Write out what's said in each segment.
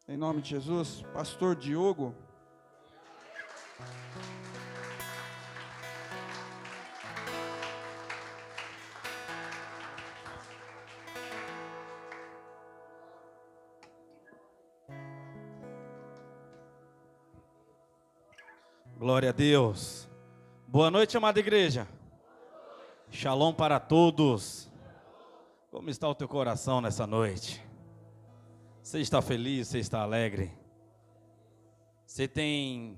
Em nome de Jesus, Pastor Diogo. Glória a Deus. Boa noite, amada igreja. Shalom para todos. Como está o teu coração nessa noite? Você está feliz? Você está alegre? Você tem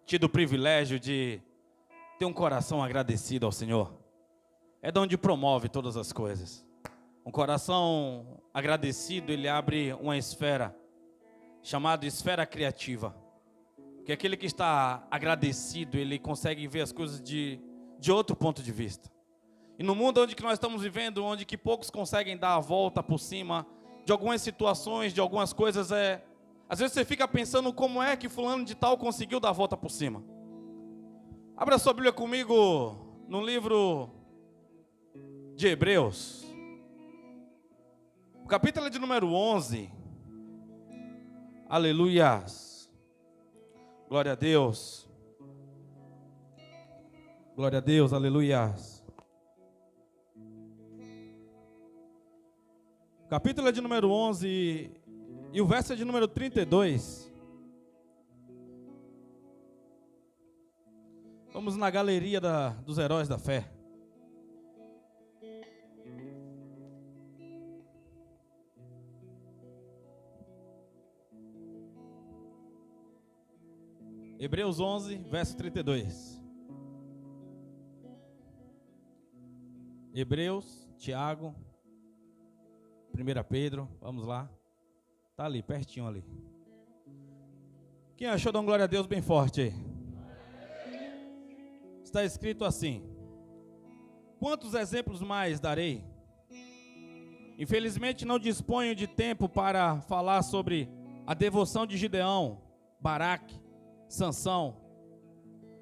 tido o privilégio de ter um coração agradecido ao Senhor? É de onde promove todas as coisas. Um coração agradecido, ele abre uma esfera chamada esfera criativa. Porque aquele que está agradecido, ele consegue ver as coisas de outro ponto de vista. E no mundo onde que nós estamos vivendo, onde que poucos conseguem dar a volta por cima de algumas situações, de algumas coisas, às vezes você fica pensando como é que fulano de tal conseguiu dar a volta por cima. Abra sua Bíblia comigo no livro de Hebreus. O capítulo é de número 11. Aleluias. Glória a Deus. Glória a Deus, aleluias. O capítulo é de número 11 e o verso é de número 32. Vamos na galeria dos heróis da fé. Hebreus 11, verso 32. Hebreus, Tiago, 1 Pedro, vamos lá. Está ali, pertinho ali. Quem achou, dá uma glória a Deus bem forte aí. Está escrito assim: quantos exemplos mais darei? Infelizmente não disponho de tempo para falar sobre a devoção de Gideão, Baraque, Sansão.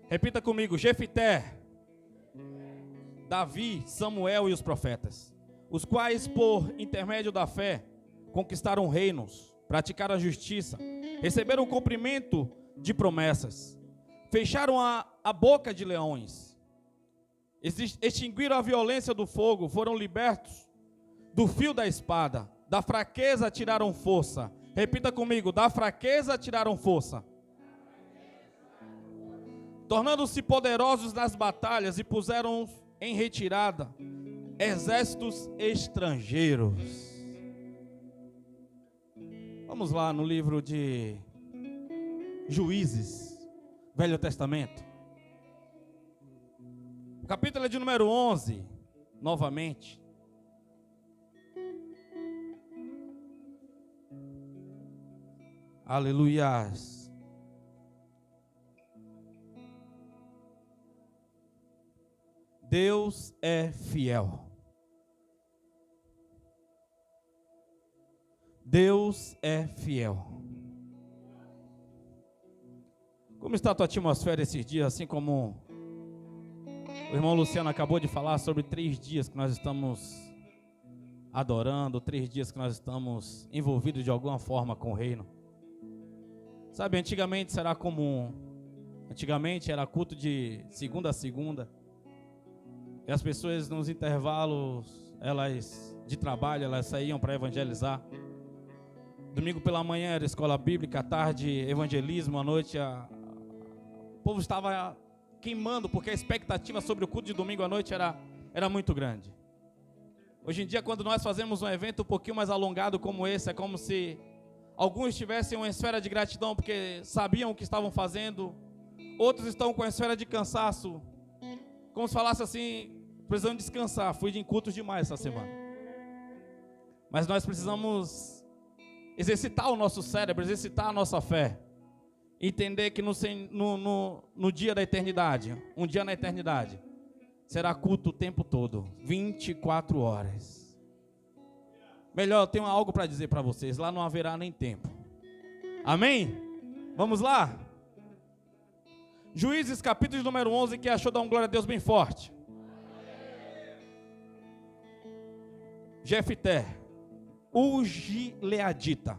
Repita comigo: Jefité, Davi, Samuel e os profetas, os quais por intermédio da fé conquistaram reinos, praticaram a justiça, receberam o cumprimento de promessas, fecharam a boca de leões, extinguiram a violência do fogo, foram libertos do fio da espada, da fraqueza tiraram força. Repita comigo: da fraqueza tiraram força. Tornando-se poderosos nas batalhas e puseram em retirada exércitos estrangeiros. Vamos lá no livro de Juízes, Velho Testamento. O capítulo é de número 11, novamente. Aleluias. Deus é fiel. Deus é fiel. Como está a tua atmosfera esses dias? Assim como o irmão Luciano acabou de falar sobre 3 dias que nós estamos adorando, 3 dias que nós estamos envolvidos de alguma forma com o reino. Sabe, antigamente será comum. Antigamente era culto de segunda a segunda. E as pessoas nos intervalos, elas de trabalho, elas saíam para evangelizar. Domingo pela manhã era escola bíblica, à tarde evangelismo, à noite o povo estava queimando, porque a expectativa sobre o culto de domingo à noite era muito grande. Hoje em dia, quando nós fazemos um evento um pouquinho mais alongado como esse, é como se alguns tivessem uma esfera de gratidão, porque sabiam o que estavam fazendo. Outros estão com a esfera de cansaço, como se falasse assim: precisamos descansar, fui de cultos demais essa semana. Mas nós precisamos exercitar o nosso cérebro, exercitar a nossa fé. Entender que no dia da eternidade, um dia na eternidade, será culto o tempo todo, 24 horas. Melhor, eu tenho algo para dizer para vocês, lá não haverá nem tempo. Amém? Vamos lá? Juízes, capítulo número 11, que achou, dá uma glória a Deus bem forte. Jefité, o Gileadita,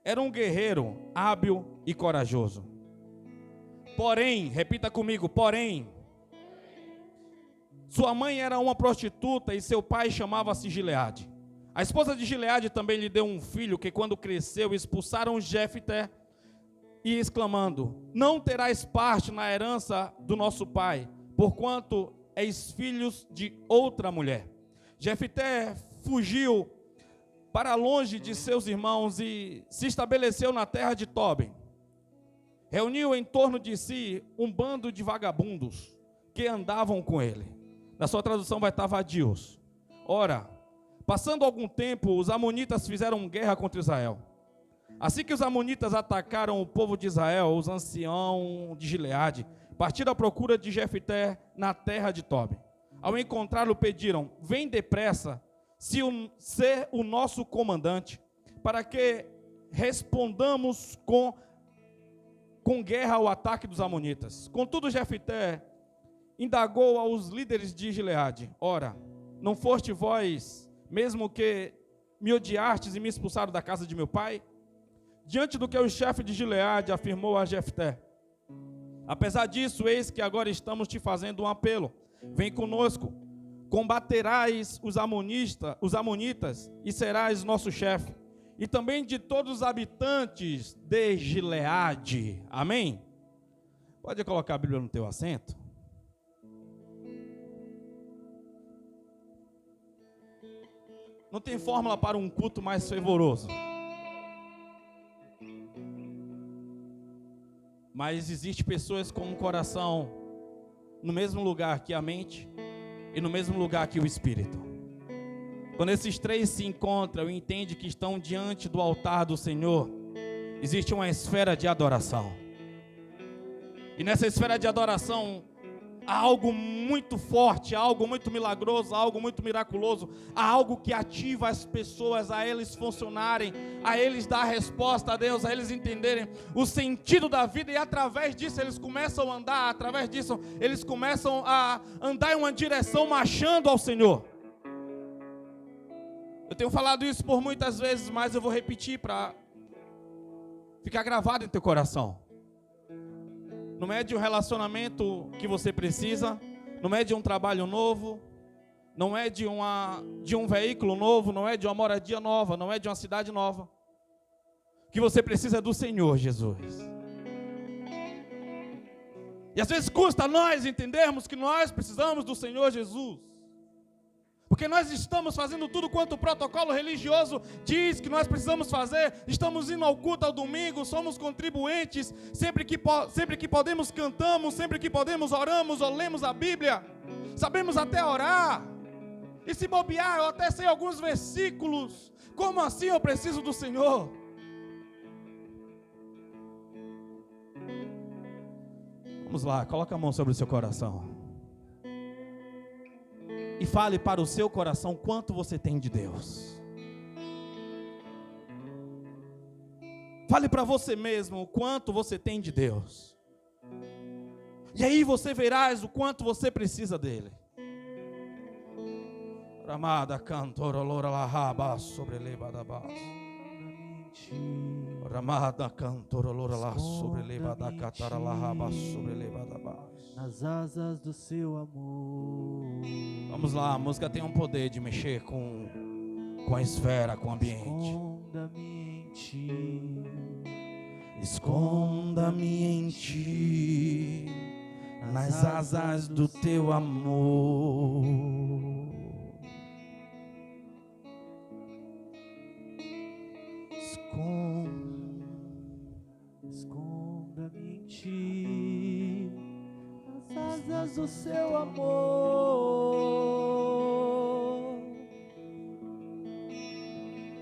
era um guerreiro hábil e corajoso. Porém, repita comigo, porém, sua mãe era uma prostituta e seu pai chamava-se Gileade. A esposa de Gileade também lhe deu um filho que, quando cresceu, expulsaram Jefté e exclamando: não terás parte na herança do nosso pai, porquanto és filhos de outra mulher. Jefté fugiu para longe de seus irmãos e se estabeleceu na terra de Tobi. Reuniu em torno de si um bando de vagabundos que andavam com ele. Na sua tradução vai estar vadios. Ora, passando algum tempo, os amonitas fizeram guerra contra Israel. Assim que os amonitas atacaram o povo de Israel, os anciãos de Gileade partiram à procura de Jefté na terra de Tobi. Ao encontrá-lo, pediram: vem depressa, ser o nosso comandante, para que respondamos com guerra ao ataque dos amonitas. Contudo, Jefté indagou aos líderes de Gileade: ora, não foste vós, mesmo que me odiastes e me expulsaram da casa de meu pai? Diante do que o chefe de Gileade afirmou a Jefté: apesar disso, eis que agora estamos te fazendo um apelo. Vem conosco, combaterás os amonitas e serás nosso chefe, e também de todos os habitantes de Gileade. Amém? Pode colocar a Bíblia no teu assento. Não tem fórmula para um culto mais fervoroso. Mas existe pessoas com um coração no mesmo lugar que a mente e no mesmo lugar que o espírito. Quando esses três se encontram e entendem que estão diante do altar do Senhor, existe uma esfera de adoração. E nessa esfera de adoração há algo muito forte, há algo muito milagroso, há algo muito miraculoso, há algo que ativa as pessoas a eles funcionarem, a eles dar resposta a Deus, a eles entenderem o sentido da vida, e através disso eles começam a andar, através disso eles começam a andar em uma direção marchando ao Senhor. Eu tenho falado isso por muitas vezes, mas eu vou repetir para ficar gravado em teu coração. Não é de um relacionamento que você precisa, não é de um trabalho novo, não é de um veículo novo, não é de uma moradia nova, não é de uma cidade nova. O que você precisa é do Senhor Jesus. E às vezes custa a nós entendermos que nós precisamos do Senhor Jesus. Porque nós estamos fazendo tudo quanto o protocolo religioso diz que nós precisamos fazer. Estamos indo ao culto ao domingo, somos contribuintes. Sempre que podemos cantamos, sempre que podemos oramos ou lemos a Bíblia. Sabemos até orar. E se bobear, eu até sei alguns versículos. Como assim eu preciso do Senhor? Vamos lá, coloca a mão sobre o seu coração. E fale para o seu coração quanto você tem de Deus. Fale para você mesmo o quanto você tem de Deus. E aí você verás o quanto você precisa dele. Ramada cantora loura la sobre lebadabas. Ramada cantora loura la sobre lebadacatara la sobre lebadabas. Nas asas do seu amor. Vamos lá, a música tem um poder de mexer com a esfera, com o ambiente. Esconda-me em ti. Esconda-me em ti, nas asas do teu amor. Esconda-me em ti, nas asas do seu amor.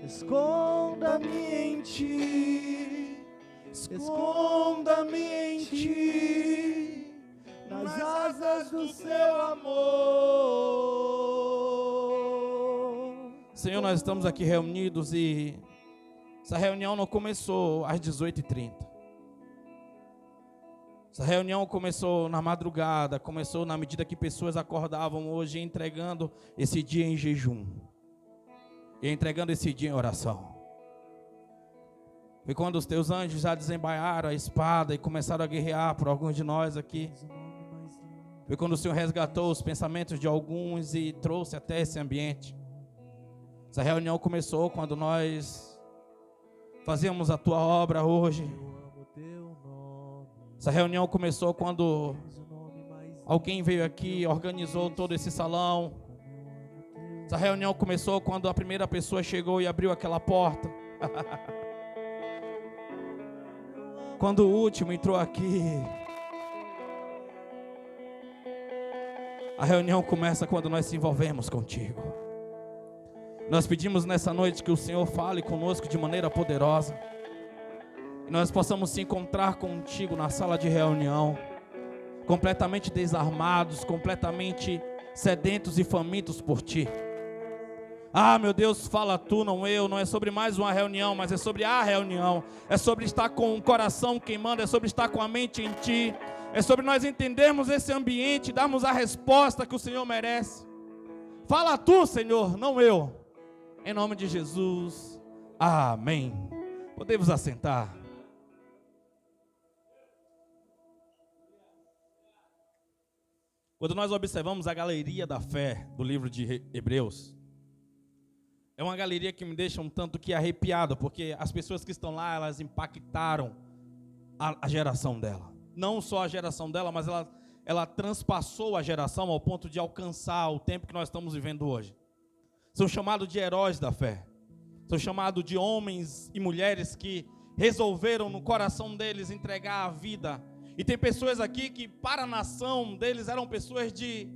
Esconda-me em ti, esconda-me em ti, nas asas do seu amor. Senhor, nós estamos aqui reunidos e essa reunião não começou às 18h30. Essa reunião começou na madrugada, começou na medida que pessoas acordavam hoje, entregando esse dia em jejum, e entregando esse dia em oração. Foi quando os teus anjos já desembainharam a espada e começaram a guerrear por alguns de nós aqui. Foi quando o Senhor resgatou os pensamentos de alguns e trouxe até esse ambiente. Essa reunião começou quando nós fazíamos a tua obra hoje. Essa reunião começou quando alguém veio aqui e organizou todo esse salão. Essa reunião começou quando a primeira pessoa chegou e abriu aquela porta. Quando o último entrou aqui. A reunião começa quando nós se envolvemos contigo. Nós pedimos nessa noite que o Senhor fale conosco de maneira poderosa. E nós possamos se encontrar contigo na sala de reunião, completamente desarmados, completamente sedentos e famintos por ti. Ah, meu Deus, fala tu, não eu. Não é sobre mais uma reunião, mas é sobre a reunião. É sobre estar com o coração queimando, é sobre estar com a mente em ti. É sobre nós entendermos esse ambiente, darmos a resposta que o Senhor merece. Fala tu, Senhor, não eu. Em nome de Jesus, amém. Podemos assentar. Quando nós observamos a galeria da fé do livro de Hebreus, é uma galeria que me deixa um tanto que arrepiado, porque as pessoas que estão lá, elas impactaram a geração dela. Não só a geração dela, mas ela transpassou a geração ao ponto de alcançar o tempo que nós estamos vivendo hoje. São chamados de heróis da fé. São chamados de homens e mulheres que resolveram no coração deles entregar a vida. E tem pessoas aqui que para a nação deles eram pessoas de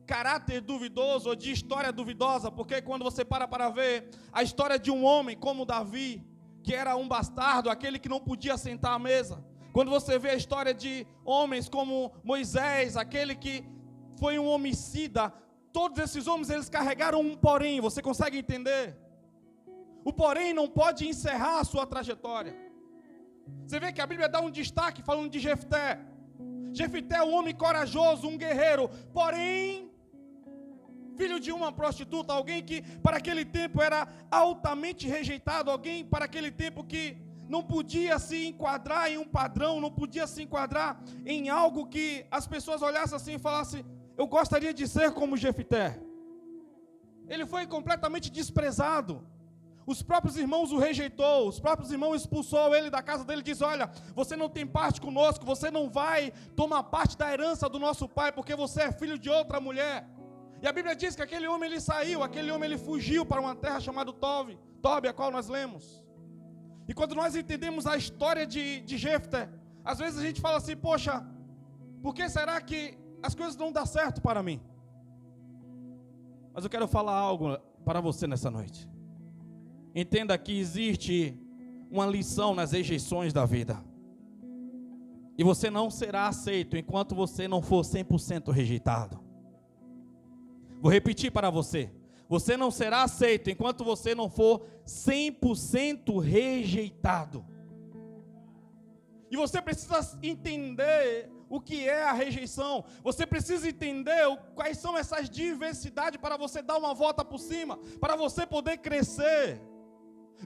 caráter duvidoso ou de história duvidosa, porque quando você para ver a história de um homem como Davi, que era um bastardo, aquele que não podia sentar à mesa, quando você vê a história de homens como Moisés, aquele que foi um homicida, todos esses homens eles carregaram um porém, você consegue entender? O porém não pode encerrar a sua trajetória. Você vê que a Bíblia dá um destaque falando de Jefté. Jefté é um homem corajoso, um guerreiro, porém filho de uma prostituta, alguém que para aquele tempo era altamente rejeitado, alguém para aquele tempo que não podia se enquadrar em um padrão, não podia se enquadrar em algo que as pessoas olhassem assim e falassem, eu gostaria de ser como Jefté. Ele foi completamente desprezado. Os próprios irmãos o rejeitou, os próprios irmãos expulsou ele da casa dele e disse, olha, você não tem parte conosco, você não vai tomar parte da herança do nosso pai, porque você é filho de outra mulher. E a Bíblia diz que aquele homem ele saiu, aquele homem ele fugiu para uma terra chamada Tobi, a qual nós lemos. E quando nós entendemos a história de Jefté, às vezes a gente fala assim, poxa, por que será que as coisas não dão certo para mim? Mas eu quero falar algo para você nessa noite. Entenda que existe uma lição nas rejeições da vida. E você não será aceito enquanto você não for 100% rejeitado. Vou repetir para você. Você não será aceito enquanto você não for 100% rejeitado. E você precisa entender o que é a rejeição. Você precisa entender quais são essas diversidades para você dar uma volta por cima, para você poder crescer.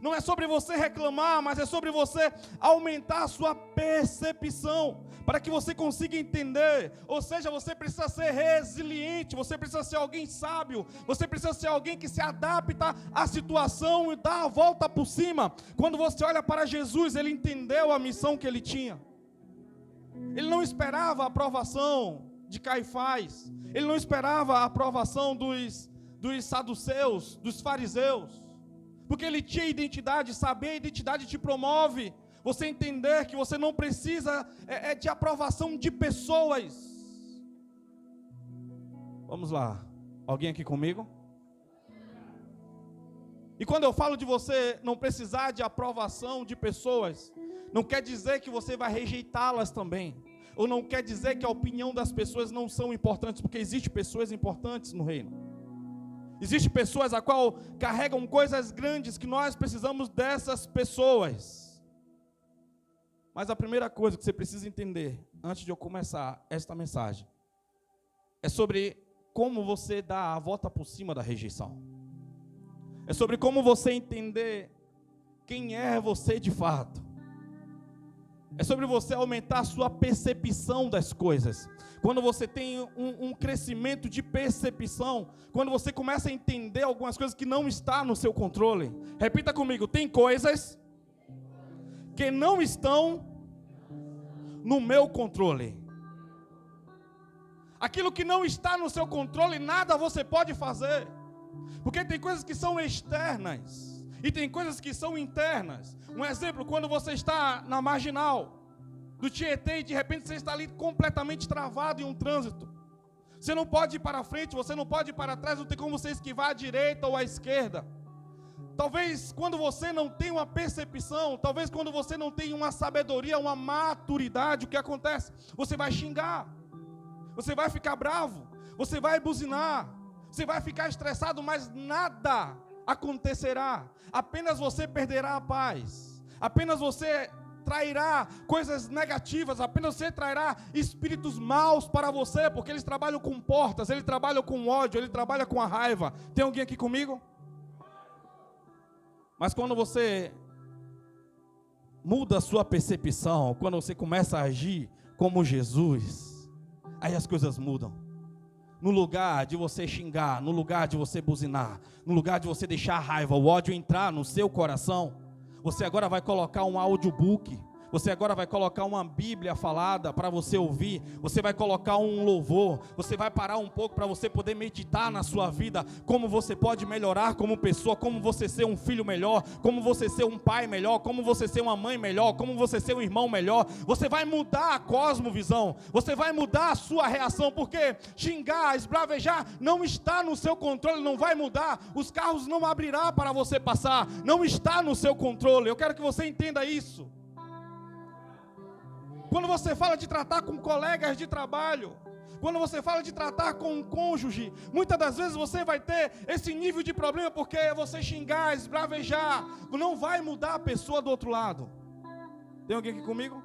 Não é sobre você reclamar, mas é sobre você aumentar a sua percepção, para que você consiga entender. Ou seja, você precisa ser resiliente, você precisa ser alguém sábio, você precisa ser alguém que se adapta à situação e dá a volta por cima. Quando você olha para Jesus, ele entendeu a missão que ele tinha. Ele não esperava a aprovação de Caifás, ele não esperava a aprovação dos saduceus, dos fariseus. Porque ele tinha identidade, saber a identidade te promove. Você entender que você não precisa de aprovação de pessoas. Vamos lá. Alguém aqui comigo? E quando eu falo de você não precisar de aprovação de pessoas, não quer dizer que você vai rejeitá-las também. Ou não quer dizer que a opinião das pessoas não são importantes, porque existem pessoas importantes no reino. Existem pessoas a qual carregam coisas grandes que nós precisamos dessas pessoas. Mas a primeira coisa que você precisa entender, antes de eu começar esta mensagem, é sobre como você dá a volta por cima da rejeição. É sobre como você entender quem é você de fato. É sobre você aumentar a sua percepção das coisas. Quando você tem um crescimento de percepção, quando você começa a entender algumas coisas que não estão no seu controle. Repita comigo, tem coisas que não estão no meu controle. Aquilo que não está no seu controle, nada você pode fazer. Porque tem coisas que são externas e tem coisas que são internas. Um exemplo, quando você está na marginal do Tietê e de repente você está ali completamente travado em um trânsito. Você não pode ir para frente, você não pode ir para trás, não tem como você esquivar à direita ou à esquerda. Talvez quando você não tem uma percepção, talvez quando você não tem uma sabedoria, uma maturidade, o que acontece? Você vai xingar, você vai ficar bravo, você vai buzinar, você vai ficar estressado, mas nada acontecerá. Apenas você perderá a paz, apenas você trairá coisas negativas, apenas você trairá espíritos maus para você, porque eles trabalham com portas, eles trabalham com ódio, eles trabalham com a raiva. Tem alguém aqui comigo? Mas quando você muda a sua percepção, quando você começa a agir como Jesus, aí as coisas mudam. No lugar de você xingar, no lugar de você buzinar, no lugar de você deixar a raiva, o ódio entrar no seu coração, você agora vai colocar um audiobook, você agora vai colocar uma Bíblia falada para você ouvir, você vai colocar um louvor, você vai parar um pouco para você poder meditar na sua vida, como você pode melhorar como pessoa, como você ser um filho melhor, como você ser um pai melhor, como você ser uma mãe melhor, como você ser um irmão melhor. Você vai mudar a cosmovisão, você vai mudar a sua reação, porque xingar, esbravejar não está no seu controle, não vai mudar, os carros não abrirão para você passar, não está no seu controle. Eu quero que você entenda isso. Quando você fala de tratar com colegas de trabalho, quando você fala de tratar com um cônjuge, muitas das vezes você vai ter esse nível de problema, porque você xingar, esbravejar, não vai mudar a pessoa do outro lado. Tem alguém aqui comigo?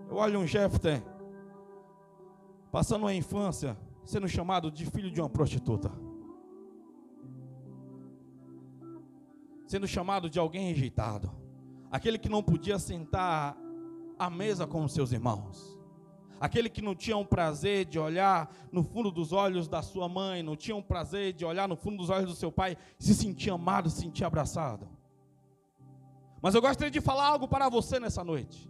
Eu olho um Jefté, passando a infância, sendo chamado de filho de uma prostituta, sendo chamado de alguém rejeitado, aquele que não podia sentar à mesa com os seus irmãos, aquele que não tinha o prazer de olhar no fundo dos olhos da sua mãe, não tinha o prazer de olhar no fundo dos olhos do seu pai, se sentir amado, se sentir abraçado. Mas eu gostaria de falar algo para você nessa noite.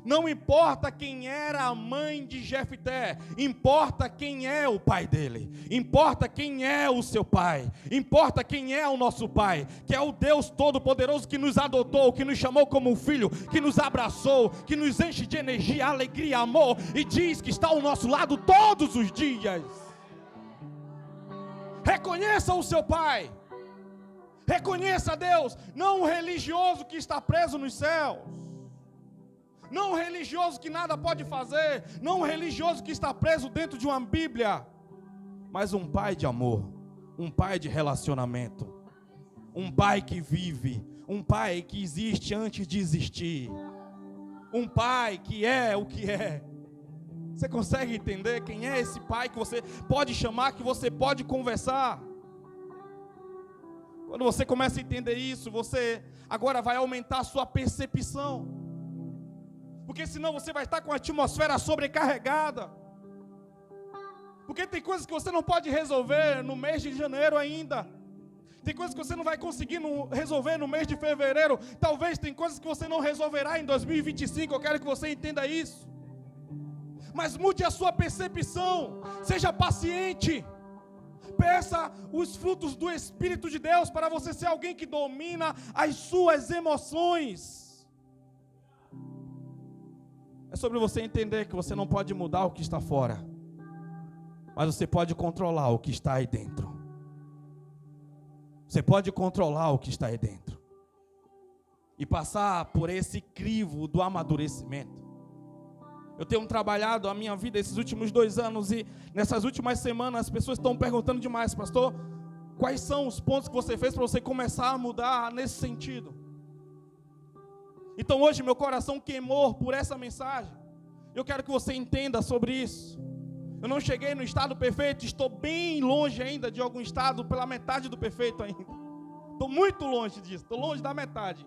Não importa quem era a mãe de Jefté, importa quem é o pai dele, importa quem é o seu pai, importa quem é o nosso pai, que é o Deus Todo-Poderoso que nos adotou, que nos chamou como um filho, que nos abraçou, que nos enche de energia, alegria, amor, e diz que está ao nosso lado todos os dias. Reconheça o seu pai, reconheça Deus, não o religioso que está preso nos céus, não um religioso que nada pode fazer, não um religioso que está preso dentro de uma Bíblia, mas um pai de amor, um pai de relacionamento, um pai que vive, um pai que existe antes de existir, um pai que é o que é. Você consegue entender quem é esse pai que você pode chamar, que você pode conversar? Quando você começa a entender isso, você agora vai aumentar a sua percepção. Porque senão você vai estar com a atmosfera sobrecarregada. Porque tem coisas que você não pode resolver no mês de janeiro ainda. Tem coisas que você não vai conseguir resolver no mês de fevereiro. Talvez tem coisas que você não resolverá em 2025. Eu quero que você entenda isso. Mas mude a sua percepção. Seja paciente. Peça os frutos do Espírito de Deus para você ser alguém que domina as suas emoções. É sobre você entender que você não pode mudar o que está fora, mas você pode controlar o que está aí dentro. Você pode controlar o que está aí dentro e passar por esse crivo do amadurecimento. Eu tenho trabalhado a minha vida esses últimos 2 anos e nessas últimas semanas as pessoas estão perguntando demais: pastor, quais são os pontos que você fez para você começar a mudar nesse sentido? Então hoje meu coração queimou por essa mensagem. Eu quero que você entenda sobre isso. Eu não cheguei no estado perfeito, estou bem longe ainda de algum estado pela metade do perfeito ainda. Estou muito longe disso, estou longe da metade.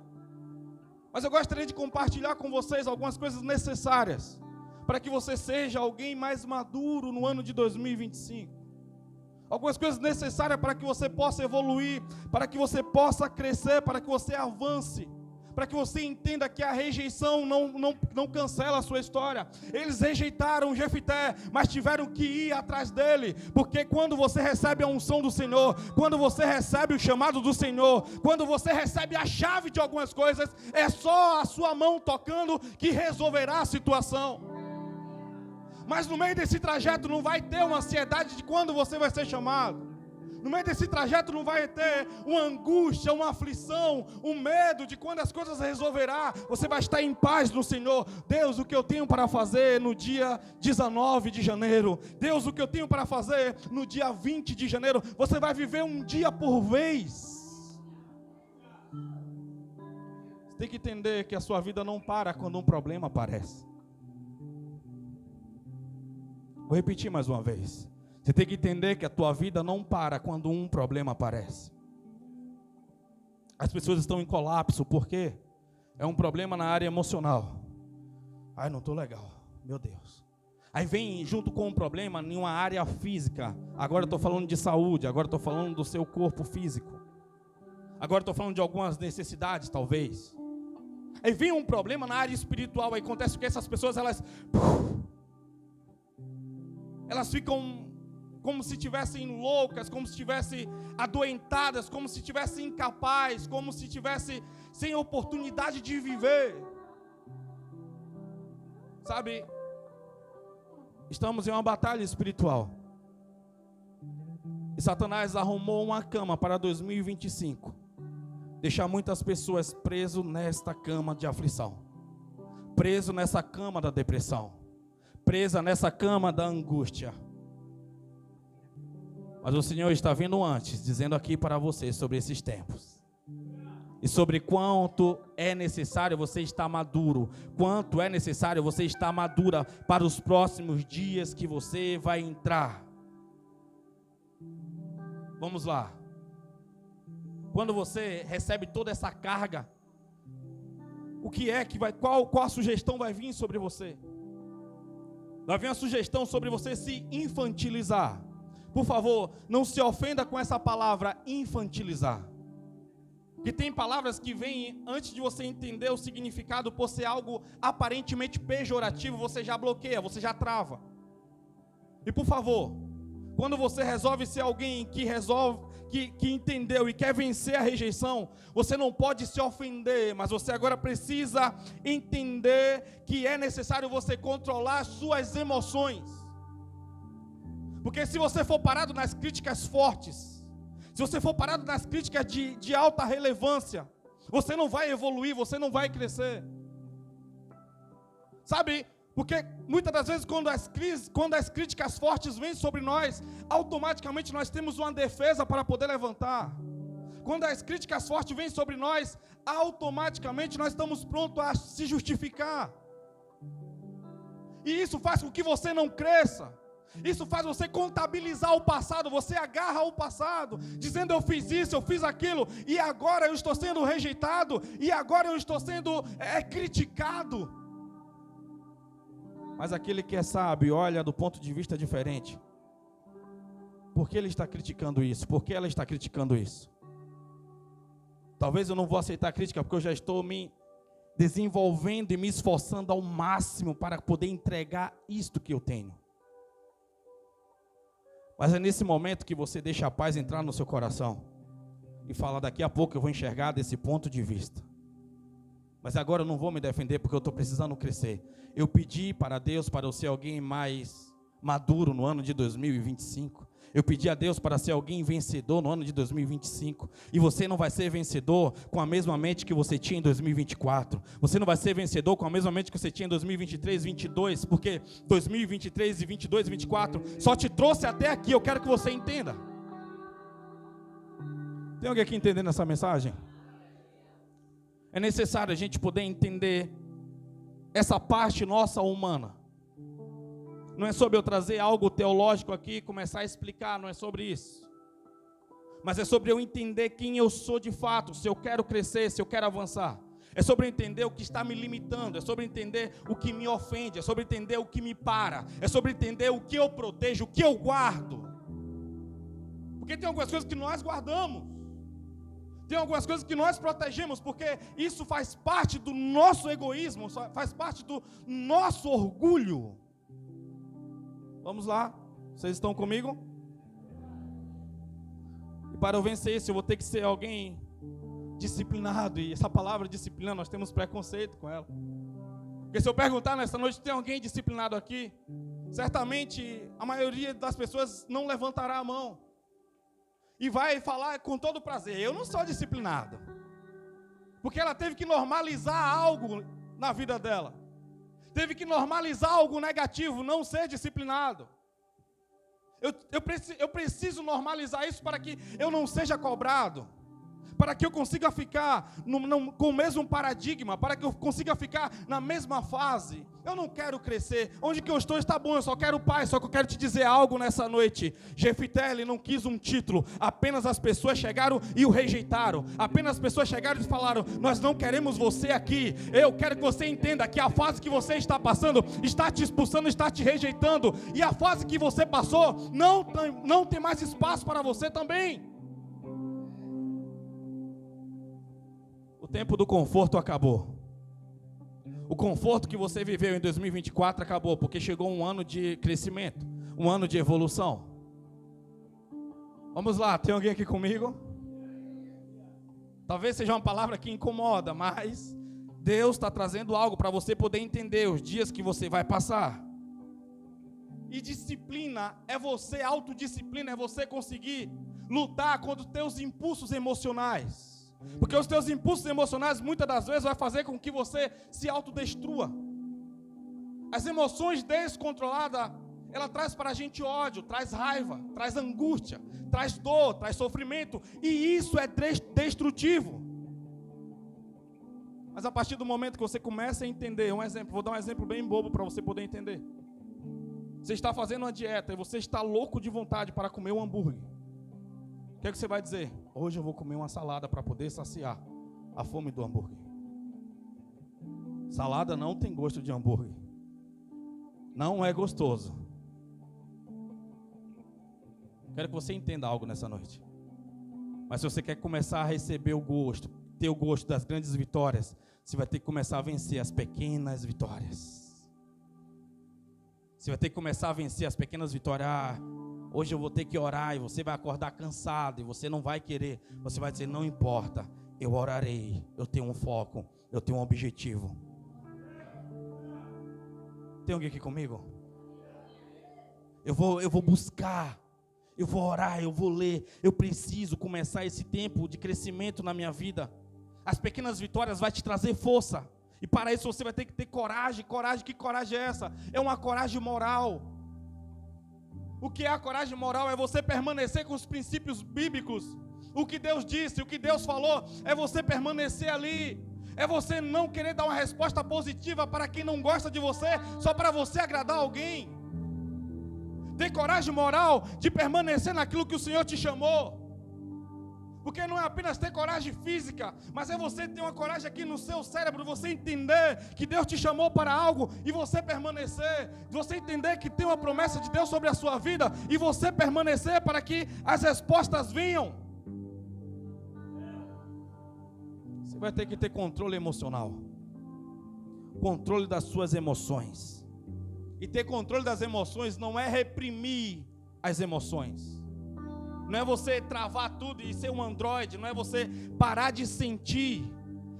Mas eu gostaria de compartilhar com vocês algumas coisas necessárias para que você seja alguém mais maduro no ano de 2025. Algumas coisas necessárias para que você possa evoluir, para que você possa crescer, para que você avance, para que você entenda que a rejeição não cancela a sua história. Eles rejeitaram Jefité, mas tiveram que ir atrás dele, porque quando você recebe a unção do Senhor, quando você recebe o chamado do Senhor, quando você recebe a chave de algumas coisas, é só a sua mão tocando que resolverá a situação. Mas no meio desse trajeto não vai ter uma ansiedade de quando você vai ser chamado. No meio desse trajeto não vai ter uma angústia, uma aflição, um medo de quando as coisas resolverá. Você vai estar em paz no Senhor. Deus, o que eu tenho para fazer no dia 19 de janeiro? Deus, o que eu tenho para fazer no dia 20 de janeiro? Você vai viver um dia por vez. Você tem que entender que a sua vida não para quando um problema aparece. Vou repetir mais uma vez. Você tem que entender que a tua vida não para quando um problema aparece. As pessoas estão em colapso, por quê? É um problema na área emocional. Ai, não estou legal, meu Deus. Aí vem junto com um problema em uma área física. Agora eu estou falando de saúde, agora eu estou falando do seu corpo físico. Agora eu estou falando de algumas necessidades, talvez. Aí vem um problema na área espiritual, aí acontece que essas pessoas, elas ficam como se estivessem loucas, como se estivessem adoentadas, como se estivessem incapazes, como se estivessem sem oportunidade de viver. Sabe, estamos em uma batalha espiritual. E Satanás arrumou uma cama para 2025. Deixar muitas pessoas presas nesta cama de aflição. Preso nessa cama da depressão. Presa nessa cama da angústia. Mas o Senhor está vindo antes, dizendo aqui para você sobre esses tempos. E sobre quanto é necessário você estar maduro. Quanto é necessário você estar madura para os próximos dias que você vai entrar. Vamos lá. Quando você recebe toda essa carga, o que é que vai, qual a sugestão vai vir sobre você? Vai vir uma sugestão sobre você se infantilizar. Por favor, não se ofenda com essa palavra infantilizar. Porque tem palavras que vêm antes de você entender o significado, por ser algo aparentemente pejorativo, você já bloqueia, você já trava. E por favor, quando você resolve ser alguém que entendeu e quer vencer a rejeição, você não pode se ofender, mas você agora precisa entender que é necessário você controlar as suas emoções. Porque se você for parado nas críticas fortes, se você for parado nas críticas de alta relevância, você não vai evoluir, você não vai crescer. Sabe, porque muitas das vezes quando as críticas fortes vêm sobre nós, automaticamente nós temos uma defesa para poder levantar. Quando as críticas fortes vêm sobre nós, automaticamente nós estamos prontos a se justificar. E isso faz com que você não cresça. Isso faz você contabilizar o passado. Você agarra o passado, dizendo eu fiz isso, eu fiz aquilo, e agora eu estou sendo rejeitado, e agora eu estou sendo criticado. Mas aquele que é sábio olha do ponto de vista diferente. Por que ele está criticando isso? Por que ela está criticando isso? Talvez eu não vou aceitar a crítica porque eu já estou me desenvolvendo e me esforçando ao máximo para poder entregar isto que eu tenho. Mas é nesse momento que você deixa a paz entrar no seu coração e fala, daqui a pouco eu vou enxergar desse ponto de vista. Mas agora eu não vou me defender porque eu estou precisando crescer. Eu pedi para Deus para eu ser alguém mais maduro no ano de 2025. Eu pedi a Deus para ser alguém vencedor no ano de 2025. E você não vai ser vencedor com a mesma mente que você tinha em 2024. Você não vai ser vencedor com a mesma mente que você tinha em 2023, 2022. Porque 2023 e 22 e 24 só te trouxe até aqui. Eu quero que você entenda. Tem alguém aqui entendendo essa mensagem? É necessário a gente poder entender essa parte nossa humana. Não é sobre eu trazer algo teológico aqui e começar a explicar, não é sobre isso. Mas é sobre eu entender quem eu sou de fato, se eu quero crescer, se eu quero avançar. É sobre entender o que está me limitando, é sobre entender o que me ofende, é sobre entender o que me para, é sobre entender o que eu protejo, o que eu guardo. Porque tem algumas coisas que nós guardamos, tem algumas coisas que nós protegemos, porque isso faz parte do nosso egoísmo, faz parte do nosso orgulho. Vamos lá, vocês estão comigo? E para eu vencer isso, eu vou ter que ser alguém disciplinado, e essa palavra disciplina, nós temos preconceito com ela. Porque se eu perguntar nessa noite, tem alguém disciplinado aqui? Certamente a maioria das pessoas não levantará a mão e vai falar com todo prazer: eu não sou disciplinado. Porque ela teve que normalizar algo na vida dela, teve que normalizar algo negativo, não ser disciplinado. Eu preciso normalizar isso para que eu não seja cobrado, para que eu consiga ficar com o mesmo paradigma, para que eu consiga ficar na mesma fase. Eu não quero crescer. Onde que eu estou está bom, eu só quero paz. Só que eu quero te dizer algo nessa noite. Jefité, ele não quis um título, apenas as pessoas chegaram e o rejeitaram. Apenas as pessoas chegaram e falaram: nós não queremos você aqui. Eu quero que você entenda que a fase que você está passando está te expulsando, está te rejeitando. E a fase que você passou não tem mais espaço para você também. O tempo do conforto acabou. O conforto que você viveu em 2024 acabou, porque chegou um ano de crescimento, um ano de evolução. Vamos lá, tem alguém aqui comigo? Talvez seja uma palavra que incomoda, mas Deus está trazendo algo para você poder entender os dias que você vai passar. E disciplina é você, autodisciplina é você conseguir lutar contra os teus impulsos emocionais. Porque os teus impulsos emocionais muitas das vezes vai fazer com que você se autodestrua. As emoções descontroladas, ela traz para a gente ódio, traz raiva, traz angústia, traz dor, traz sofrimento, e isso é destrutivo. Mas a partir do momento que você começa a entender, vou dar um exemplo bem bobo para você poder entender. Você está fazendo uma dieta e você está louco de vontade para comer um hambúrguer. O que é que você vai dizer? Hoje eu vou comer uma salada para poder saciar a fome do hambúrguer. Salada não tem gosto de hambúrguer. Não é gostoso. Quero que você entenda algo nessa noite. Mas se você quer começar a receber o gosto, ter o gosto das grandes vitórias, você vai ter que começar a vencer as pequenas vitórias. Você vai ter que começar a vencer as pequenas vitórias. Hoje eu vou ter que orar e você vai acordar cansado e você não vai querer. Você vai dizer: não importa, eu orarei, eu tenho um foco, eu tenho um objetivo. Tem alguém aqui comigo? Eu vou buscar, eu vou orar, eu vou ler. Eu preciso começar esse tempo de crescimento na minha vida. As pequenas vitórias vão te trazer força. E para isso você vai ter que ter coragem. Que coragem é essa? É uma coragem moral. O que é a coragem moral? É você permanecer com os princípios bíblicos. O que Deus disse, o que Deus falou, é você permanecer ali. É você não querer dar uma resposta positiva para quem não gosta de você, só para você agradar alguém. Ter coragem moral de permanecer naquilo que o Senhor te chamou. Porque não é apenas ter coragem física, mas é você ter uma coragem aqui no seu cérebro, você entender que Deus te chamou para algo e você permanecer, você entender que tem uma promessa de Deus sobre a sua vida e você permanecer para que as respostas venham. Você vai ter que ter controle emocional, controle das suas emoções. E ter controle das emoções não é reprimir as emoções. Não é você travar tudo e ser um androide, não é você parar de sentir,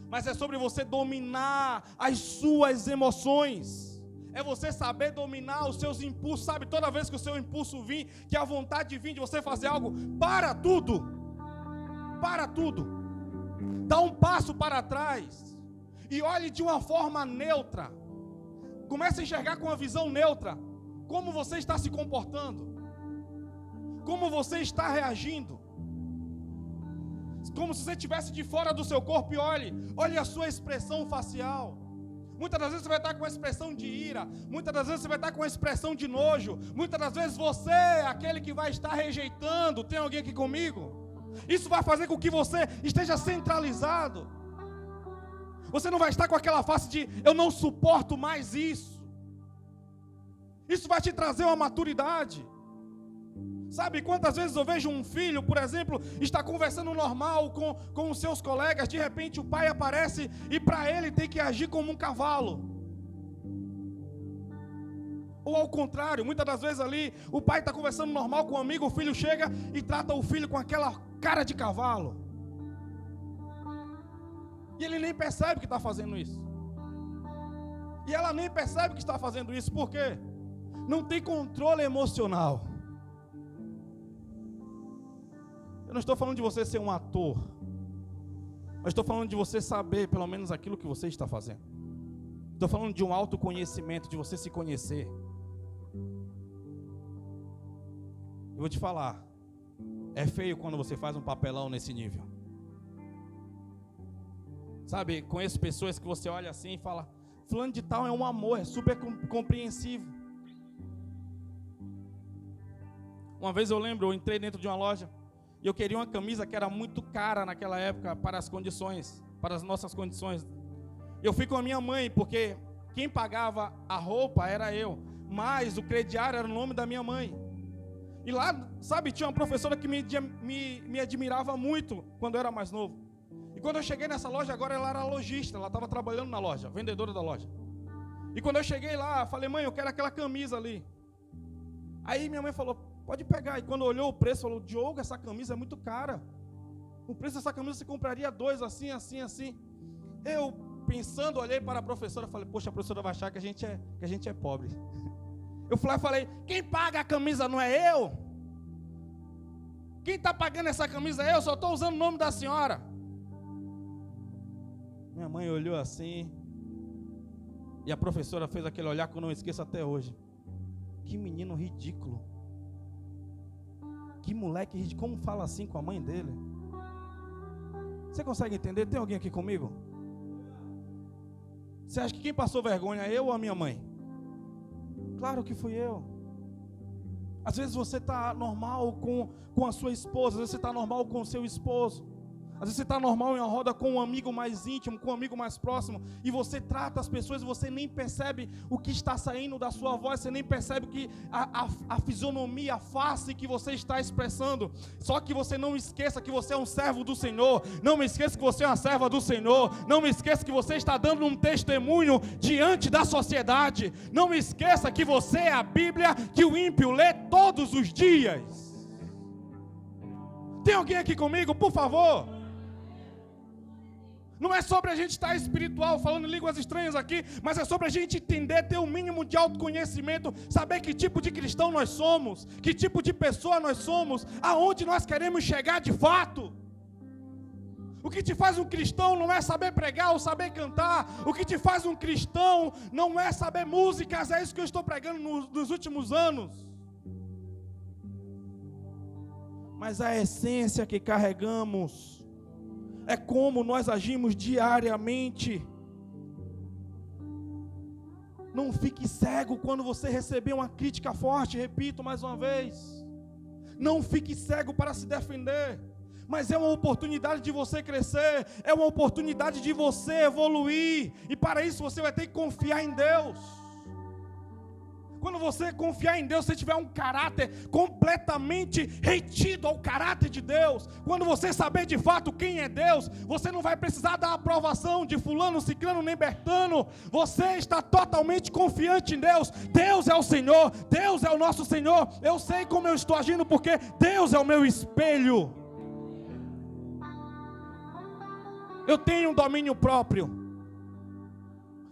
mas é sobre você dominar as suas emoções. É você saber dominar os seus impulsos, sabe? Toda vez que o seu impulso vir, que a vontade vir de você fazer algo, para tudo. Dá um passo para trás e olhe de uma forma neutra. Comece a enxergar com uma visão neutra como você está se comportando. Como você está reagindo? Como se você estivesse de fora do seu corpo e olhe a sua expressão facial. Muitas das vezes você vai estar com uma expressão de ira, muitas das vezes você vai estar com uma expressão de nojo, muitas das vezes você é aquele que vai estar rejeitando. Tem alguém aqui comigo? Isso vai fazer com que você esteja centralizado. Você não vai estar com aquela face de eu não suporto mais isso. Isso vai te trazer uma maturidade. Sabe quantas vezes eu vejo um filho, por exemplo, está conversando normal com os seus colegas, de repente o pai aparece e para ele tem que agir como um cavalo. Ou ao contrário, muitas das vezes ali, o pai está conversando normal com um amigo, o filho chega e trata o filho com aquela cara de cavalo. E ele nem percebe que está fazendo isso. E ela nem percebe que está fazendo isso, por quê? Não tem controle emocional. Eu não estou falando de você ser um ator, mas estou falando de você saber pelo menos aquilo que você está fazendo. Estou falando de um autoconhecimento, de você se conhecer. Eu vou te falar, é feio quando você faz um papelão nesse nível. Sabe, conheço pessoas que você olha assim e fala, fulano de tal é um amor, é super compreensivo. Uma vez eu lembro, eu entrei dentro de uma loja, e eu queria uma camisa que era muito cara naquela época para as condições, para as nossas condições. Eu fui com a minha mãe, porque quem pagava a roupa era eu, mas o crediário era o nome da minha mãe. E lá, sabe, tinha uma professora que me admirava muito quando eu era mais novo. E quando eu cheguei nessa loja, agora ela era lojista, ela estava trabalhando na loja, vendedora da loja. E quando eu cheguei lá, falei, mãe, eu quero aquela camisa ali. Aí minha mãe falou, pode pegar. E quando olhou o preço, falou, Diogo, essa camisa é muito cara. O preço dessa camisa você compraria 2 assim, assim, assim. Eu, pensando, olhei para a professora e falei, poxa, a professora vai achar que a gente é pobre. Eu falei, quem paga a camisa não é eu? Quem está pagando essa camisa é eu, só estou usando o nome da senhora. Minha mãe olhou assim, e a professora fez aquele olhar que eu não esqueço até hoje. Que menino ridículo. Que moleque ridículo. Como fala assim com a mãe dele? Você consegue entender? Tem alguém aqui comigo? Você acha que quem passou vergonha é eu ou a minha mãe? Claro que fui eu. Às vezes você está normal com a sua esposa, às vezes você está normal com o seu esposo, às vezes você está normal em uma roda com um amigo mais íntimo, com um amigo mais próximo, e você trata as pessoas e você nem percebe o que está saindo da sua voz, você nem percebe que a fisionomia, a face que você está expressando. Só que você não esqueça que você é um servo do Senhor, não me esqueça que você é uma serva do Senhor, não me esqueça que você está dando um testemunho diante da sociedade, não me esqueça que você é a Bíblia que o ímpio lê todos os dias. Tem alguém aqui comigo, por favor? Não é sobre a gente estar espiritual, falando em línguas estranhas aqui, mas é sobre a gente entender, ter um mínimo de autoconhecimento, saber que tipo de cristão nós somos, que tipo de pessoa nós somos, aonde nós queremos chegar de fato. O que te faz um cristão não é saber pregar ou saber cantar, o que te faz um cristão não é saber músicas, é isso que eu estou pregando nos últimos anos. Mas a essência que carregamos é como nós agimos diariamente. Não fique cego quando você receber uma crítica forte, repito mais uma vez. Não fique cego para se defender, mas é uma oportunidade de você crescer, é uma oportunidade de você evoluir, e para isso você vai ter que confiar em Deus. Quando você confiar em Deus, você tiver um caráter completamente retido ao caráter de Deus, quando você saber de fato quem é Deus, você não vai precisar da aprovação de fulano, ciclano, nem bertano. Você está totalmente confiante em Deus. Deus é o Senhor, Deus é o nosso Senhor. Eu sei como eu estou agindo porque Deus é o meu espelho. Eu tenho um domínio próprio.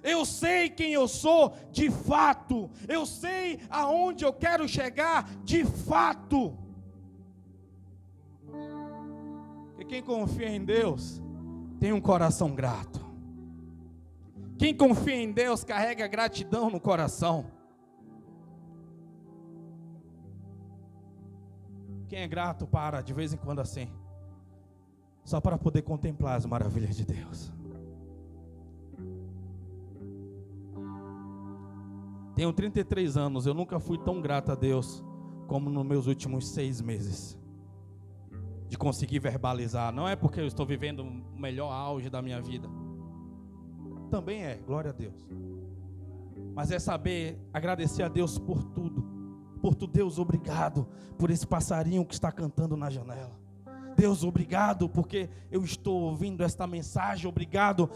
Eu sei quem eu sou de fato. Eu sei aonde eu quero chegar de fato. E quem confia em Deus tem um coração grato. Quem confia em Deus carrega gratidão no coração. Quem é grato para de vez em quando assim, só para poder contemplar as maravilhas de Deus. Tenho 33 anos, eu nunca fui tão grato a Deus como nos meus últimos 6 meses. de conseguir verbalizar. Não é porque eu estou vivendo o melhor auge da minha vida. Também é, glória a Deus. Mas é saber agradecer a Deus por tudo. Por tudo, Deus, obrigado por esse passarinho que está cantando na janela. Deus, obrigado porque eu estou ouvindo esta mensagem. Obrigado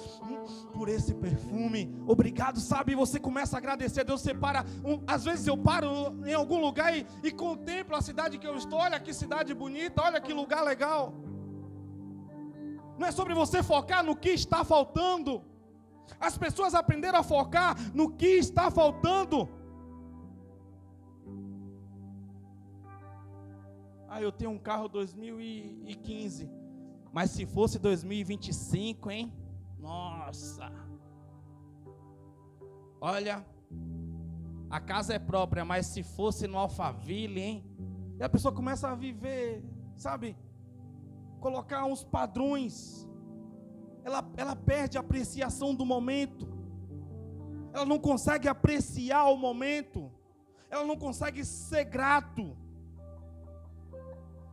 por esse perfume. Obrigado, sabe? Você começa a agradecer a Deus. Você para, às vezes eu paro em algum lugar e contemplo a cidade que eu estou. Olha que cidade bonita, olha que lugar legal. Não é sobre você focar no que está faltando. As pessoas aprenderam a focar no que está faltando. Eu tenho um carro 2015, mas se fosse 2025, hein? Nossa! Olha, a casa é própria, mas se fosse no Alphaville, hein? E a pessoa começa a viver, sabe? Colocar uns padrões. Ela perde a apreciação do momento. Ela não consegue apreciar o momento. Ela não consegue ser grato.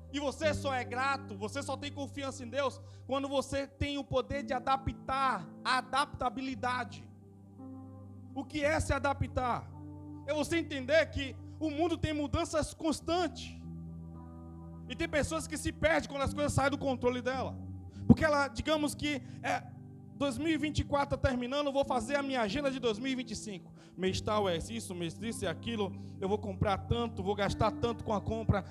E você só é grato, você só tem confiança em Deus quando você tem o poder de adaptar, a adaptabilidade. O que é se adaptar? É você entender que o mundo tem mudanças constantes. E tem pessoas que se perdem quando as coisas saem do controle dela. Porque ela, digamos que 2024 está terminando, eu vou fazer a minha agenda de 2025. Mês tal é isso, mês isso é aquilo, eu vou comprar tanto, vou gastar tanto com a compra,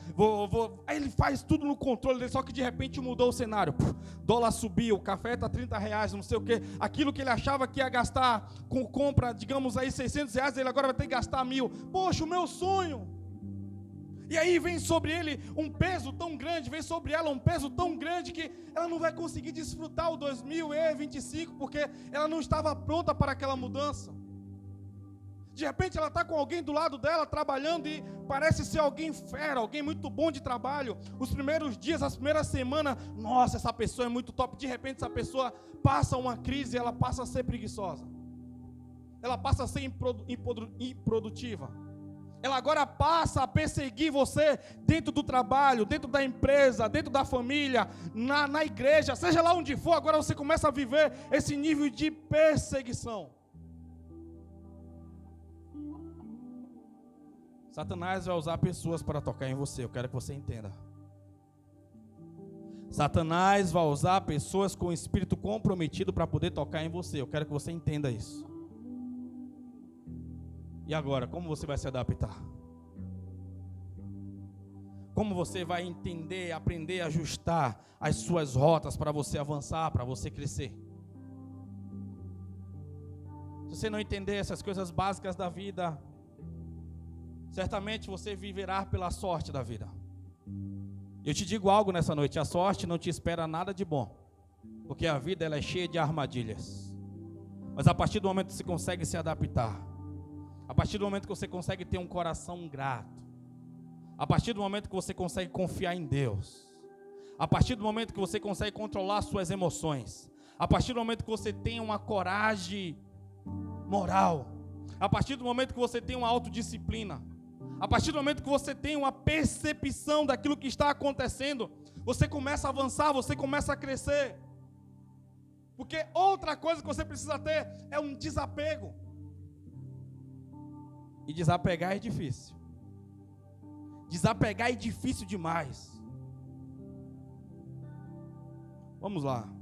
Aí ele faz tudo no controle dele, só que de repente mudou o cenário. Dólar subiu, café está R$30, não sei o quê. Aquilo que ele achava que ia gastar com compra, digamos aí R$600, ele agora vai ter que gastar 1.000. Poxa, o meu sonho! E aí vem sobre ele um peso tão grande, vem sobre ela um peso tão grande que ela não vai conseguir desfrutar o 2025, porque ela não estava pronta para aquela mudança. De repente ela está com alguém do lado dela trabalhando e parece ser alguém fera, alguém muito bom de trabalho. Os primeiros dias, as primeiras semanas, nossa, essa pessoa é muito top. De repente essa pessoa passa uma crise, ela passa a ser preguiçosa. Ela passa a ser improdutiva. Ela agora passa a perseguir você dentro do trabalho, dentro da empresa, dentro da família, na igreja, seja lá onde for. Agora você começa a viver esse nível de perseguição. Satanás vai usar pessoas para tocar em você, eu quero que você entenda. Satanás vai usar pessoas com espírito comprometido para poder tocar em você, eu quero que você entenda isso. E agora, como você vai se adaptar? Como você vai entender, aprender a ajustar as suas rotas para você avançar, para você crescer? Se você não entender essas coisas básicas da vida, certamente você viverá pela sorte da vida. Eu te digo algo nessa noite, a sorte não te espera nada de bom, porque a vida ela é cheia de armadilhas. Mas a partir do momento que você consegue se adaptar, a partir do momento que você consegue ter um coração grato, a partir do momento que você consegue confiar em Deus, a partir do momento que você consegue controlar suas emoções, a partir do momento que você tem uma coragem moral, a partir do momento que você tem uma autodisciplina, a partir do momento que você tem uma percepção daquilo que está acontecendo, você começa a avançar, você começa a crescer. Porque outra coisa que você precisa ter é um desapego. E desapegar é difícil. Desapegar é difícil demais. Vamos lá.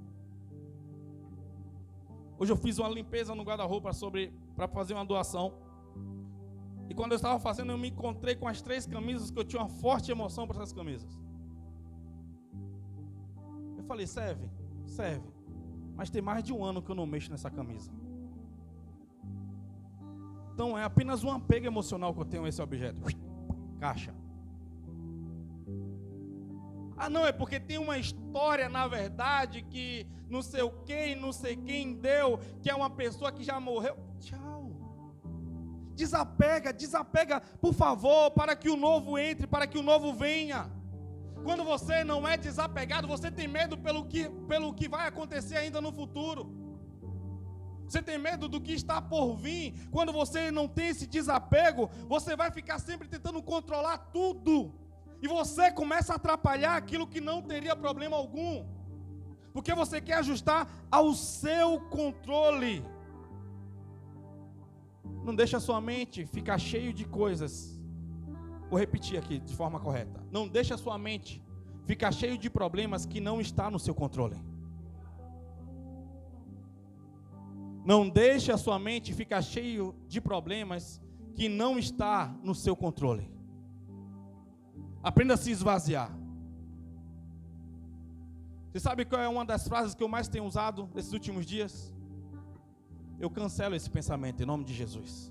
Hoje eu fiz uma limpeza no guarda-roupa para fazer uma doação. E quando eu estava fazendo, eu me encontrei com as 3 camisas que eu tinha uma forte emoção por essas camisas. Eu falei, serve. Mas tem mais de 1 ano que eu não mexo nessa camisa. Então é apenas um apego emocional que eu tenho a esse objeto. Caixa. Não, é porque tem uma história, na verdade, que não sei o que, não sei quem deu, que é uma pessoa que já morreu. Tchau. Desapega, por favor, para que o novo entre, para que o novo venha. Quando você não é desapegado, você tem medo pelo que vai acontecer ainda no futuro. Você tem medo do que está por vir. Quando você não tem esse desapego, você vai ficar sempre tentando controlar tudo. E você começa a atrapalhar aquilo que não teria problema algum. Porque você quer ajustar ao seu controle. Não deixa a sua mente ficar cheio de coisas. Vou repetir aqui de forma correta. Não deixa a sua mente ficar cheio de problemas que não está no seu controle. Não deixe a sua mente ficar cheio de problemas que não está no seu controle. Aprenda a se esvaziar. Você sabe qual é uma das frases que eu mais tenho usado nesses últimos dias? Eu cancelo esse pensamento em nome de Jesus.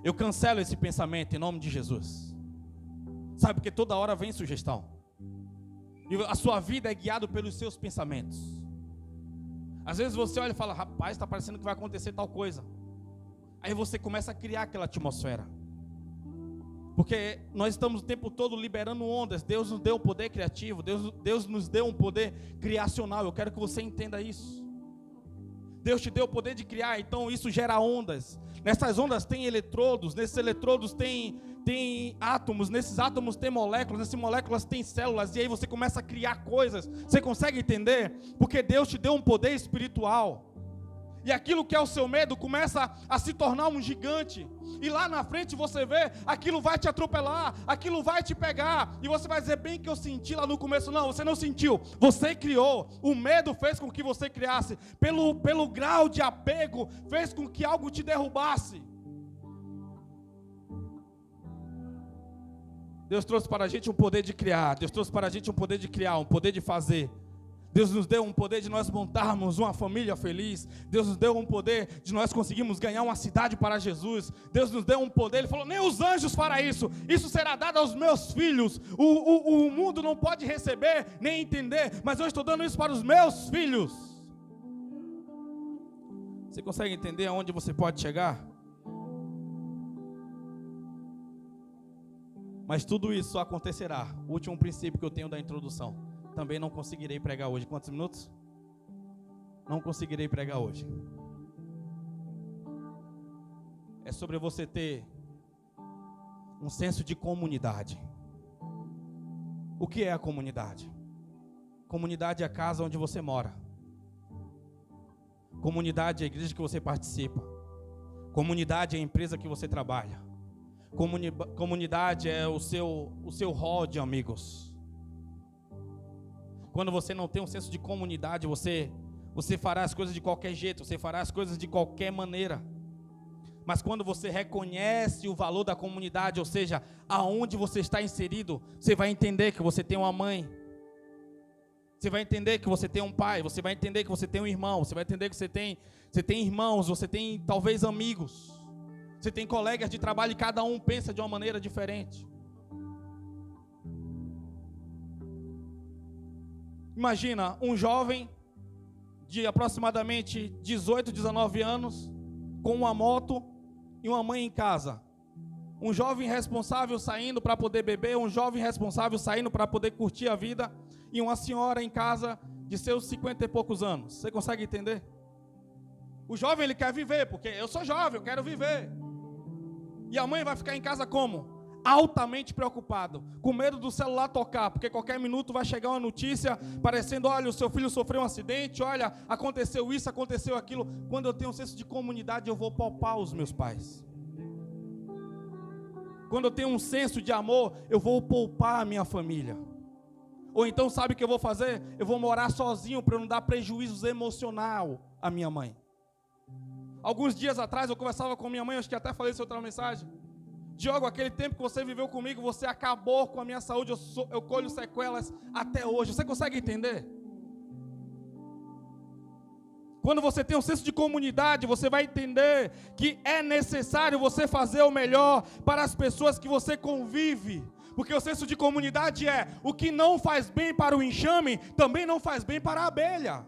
Eu cancelo esse pensamento em nome de Jesus. Sabe, porque toda hora vem sugestão. E a sua vida é guiada pelos seus pensamentos. Às vezes você olha e fala, rapaz, está parecendo que vai acontecer tal coisa. Aí você começa a criar aquela atmosfera. Porque nós estamos o tempo todo liberando ondas. Deus nos deu um poder criativo. Deus nos deu um poder criacional. Eu quero que você entenda isso. Deus te deu o poder de criar, então isso gera ondas. Nessas ondas tem eletrodos. Nesses eletrodos tem átomos. Nesses átomos tem moléculas. Nessas moléculas tem células. E aí você começa a criar coisas. Você consegue entender? Porque Deus te deu um poder espiritual. E aquilo que é o seu medo começa a se tornar um gigante. E lá na frente você vê, aquilo vai te atropelar, aquilo vai te pegar. E você vai dizer, bem que eu senti lá no começo. Não, você não sentiu, você criou. O medo fez com que você criasse. Pelo grau de apego, fez com que algo te derrubasse. Deus trouxe para a gente um poder de criar. Deus trouxe para a gente um poder de criar, um poder de fazer. Deus nos deu um poder de nós montarmos uma família feliz. Deus nos deu um poder de nós conseguirmos ganhar uma cidade para Jesus. Deus nos deu um poder, Ele falou, nem os anjos farão isso. Isso será dado aos meus filhos. O mundo não pode receber, nem entender, mas eu estou dando isso para os meus filhos. Você consegue entender aonde você pode chegar? Mas tudo isso só acontecerá. O último princípio que eu tenho da introdução. Também não conseguirei pregar hoje. Quantos minutos? Não conseguirei pregar hoje. É sobre você ter um senso de comunidade. O que é a comunidade? Comunidade é a casa onde você mora. Comunidade é a igreja que você participa. Comunidade é a empresa que você trabalha. Comunidade é o seu hall de amigos. Quando você não tem um senso de comunidade, você fará as coisas de qualquer jeito, você fará as coisas de qualquer maneira. Mas quando você reconhece o valor da comunidade, ou seja, aonde você está inserido, você vai entender que você tem uma mãe. Você vai entender que você tem um pai, você vai entender que você tem um irmão, você vai entender que você tem irmãos, você tem talvez amigos. Você tem colegas de trabalho e cada um pensa de uma maneira diferente. Imagina um jovem de aproximadamente 18, 19 anos, com uma moto e uma mãe em casa. Um jovem responsável saindo para poder beber, um jovem responsável saindo para poder curtir a vida, e uma senhora em casa de seus 50 e poucos anos. Você consegue entender? O jovem, ele quer viver, porque eu sou jovem, eu quero viver. E a mãe vai ficar em casa como? Altamente preocupado, com medo do celular tocar, porque qualquer minuto vai chegar uma notícia parecendo, olha, o seu filho sofreu um acidente, olha, aconteceu isso, aconteceu aquilo. Quando eu tenho um senso de comunidade, eu vou poupar os meus pais. Quando eu tenho um senso de amor, eu vou poupar a minha família. Ou então, sabe o que eu vou fazer? Eu vou morar sozinho para não dar prejuízo emocional à minha mãe. Alguns dias atrás eu conversava com minha mãe, acho que até falei isso em outra mensagem. Diogo, aquele tempo que você viveu comigo, você acabou com a minha saúde, eu colho sequelas até hoje. Você consegue entender? Quando você tem um senso de comunidade, você vai entender que é necessário você fazer o melhor para as pessoas que você convive. Porque o senso de comunidade é, o que não faz bem para o enxame, também não faz bem para a abelha.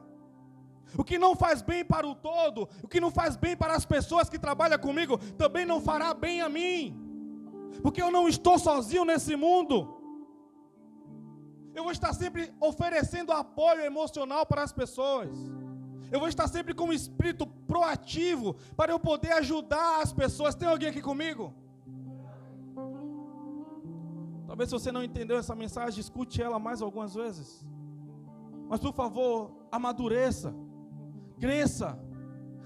O que não faz bem para o todo, o que não faz bem para as pessoas que trabalham comigo, também não fará bem a mim. Porque eu não estou sozinho nesse mundo. Eu vou estar sempre oferecendo apoio emocional para as pessoas. Eu vou estar sempre com um espírito proativo para eu poder ajudar as pessoas. Tem alguém aqui comigo? Talvez se você não entendeu essa mensagem, escute ela mais algumas vezes. Mas por favor, amadureça, cresça.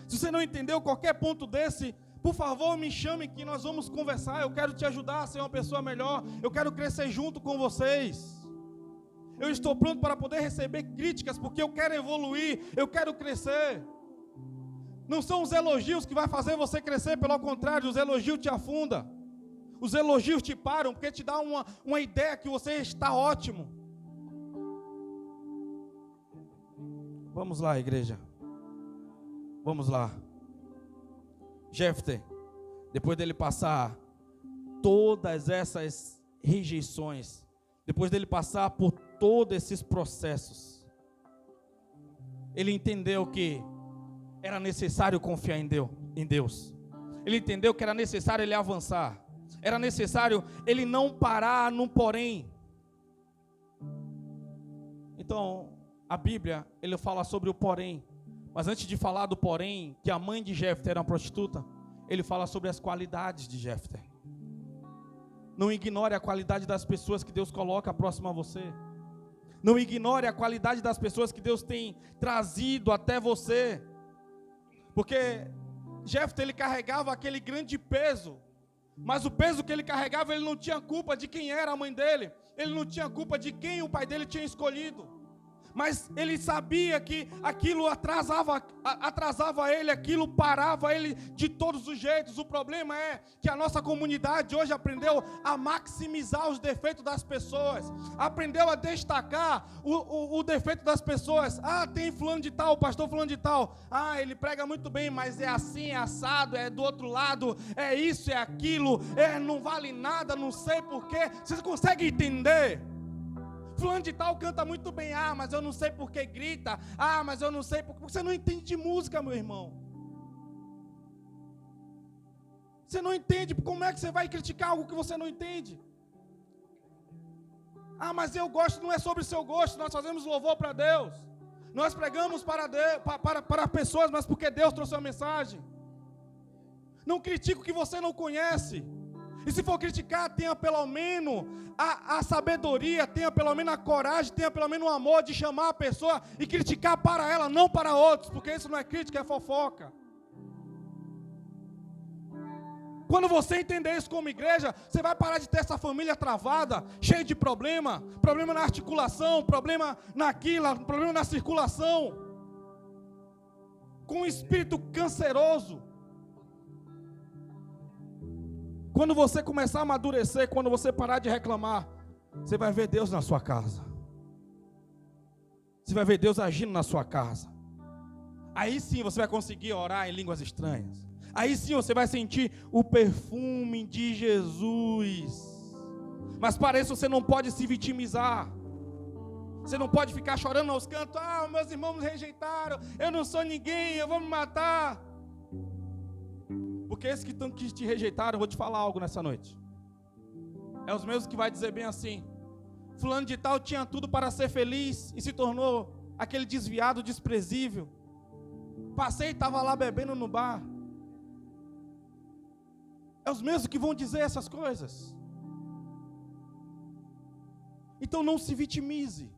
Se você não entendeu qualquer ponto desse, por favor, me chame que nós vamos conversar. Eu quero te ajudar a ser uma pessoa melhor. Eu quero crescer junto com vocês. Eu estou pronto para poder receber críticas, porque eu quero evoluir, eu quero crescer. Não são os elogios que vai fazer você crescer, pelo contrário, os elogios te afundam. Os elogios te param, porque te dá uma ideia que você está ótimo. Vamos lá, igreja. Vamos lá. Jefté, depois dele passar todas essas rejeições, depois dele passar por todos esses processos, ele entendeu que era necessário confiar em Deus. Ele entendeu que era necessário ele avançar. Era necessário ele não parar no porém. Então, a Bíblia, ele fala sobre o porém. Mas antes de falar do porém, que a mãe de Jefté era uma prostituta, ele fala sobre as qualidades de Jefté. Não ignore a qualidade das pessoas que Deus coloca próximo a você. Não ignore a qualidade das pessoas que Deus tem trazido até você. Porque Jefté, ele carregava aquele grande peso. Mas o peso que ele carregava, ele não tinha culpa de quem era a mãe dele. Ele não tinha culpa de quem o pai dele tinha escolhido. Mas ele sabia que aquilo atrasava ele, aquilo parava ele de todos os jeitos. O problema é que a nossa comunidade hoje aprendeu a maximizar os defeitos das pessoas. Aprendeu a destacar o defeito das pessoas. Ah, tem fulano de tal, pastor fulano de tal. Ah, ele prega muito bem, mas é assim, é assado, é do outro lado, é isso, é aquilo, não vale nada, não sei porquê. Vocês conseguem entender? Fulano de tal canta muito bem, mas eu não sei por que grita, mas eu não sei porque você não entende de música, meu irmão. Você não entende, como é que você vai criticar algo que você não entende? Mas eu gosto, não é sobre o seu gosto, nós fazemos louvor para Deus. Nós pregamos para pessoas, mas porque Deus trouxe uma mensagem. Não critique o que você não conhece. E se for criticar, tenha pelo menos a sabedoria, tenha pelo menos a coragem, tenha pelo menos o amor de chamar a pessoa e criticar para ela, não para outros, porque isso não é crítica, é fofoca. Quando você entender isso como igreja, você vai parar de ter essa família travada, cheia de problema na articulação, problema naquilo, problema na circulação, com um espírito canceroso. Quando você começar a amadurecer, quando você parar de reclamar, você vai ver Deus na sua casa. Você vai ver Deus agindo na sua casa. Aí sim você vai conseguir orar em línguas estranhas. Aí sim você vai sentir o perfume de Jesus. Mas para isso você não pode se vitimizar. Você não pode ficar chorando aos cantos. Meus irmãos me rejeitaram, eu não sou ninguém, eu vou me matar. Porque esses que te rejeitaram, eu vou te falar algo nessa noite. É os mesmos que vai dizer bem assim: fulano de tal tinha tudo para ser feliz e se tornou aquele desviado, desprezível. Passei e estava lá bebendo no bar. É os mesmos que vão dizer essas coisas. Então não se vitimize.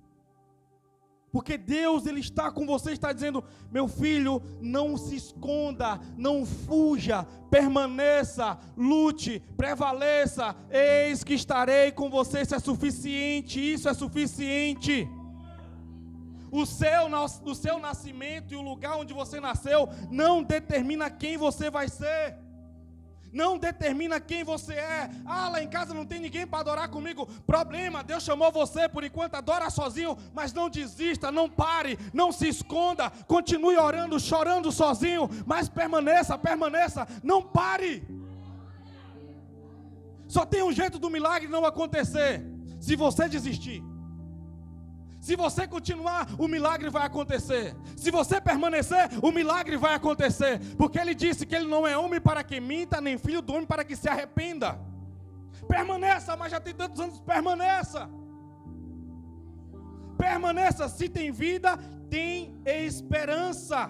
Porque Deus, Ele está com você, está dizendo: meu filho, não se esconda, não fuja, permaneça, lute, prevaleça, eis que estarei com você. Isso é suficiente, isso é suficiente. O seu nascimento e o lugar onde você nasceu não determina quem você vai ser. Não determina quem você é. Lá em casa não tem ninguém para adorar comigo. Problema, Deus chamou você, por enquanto adora sozinho. Mas não desista, não pare, não se esconda. Continue orando, chorando sozinho. Mas permaneça, não pare. Só tem um jeito do milagre não acontecer: se você desistir. Se você continuar, o milagre vai acontecer. Se você permanecer, o milagre vai acontecer. Porque Ele disse que Ele não é homem para que minta, nem filho do homem para que se arrependa. Permaneça, mas já tem tantos anos, permaneça. Permaneça, se tem vida, tem esperança.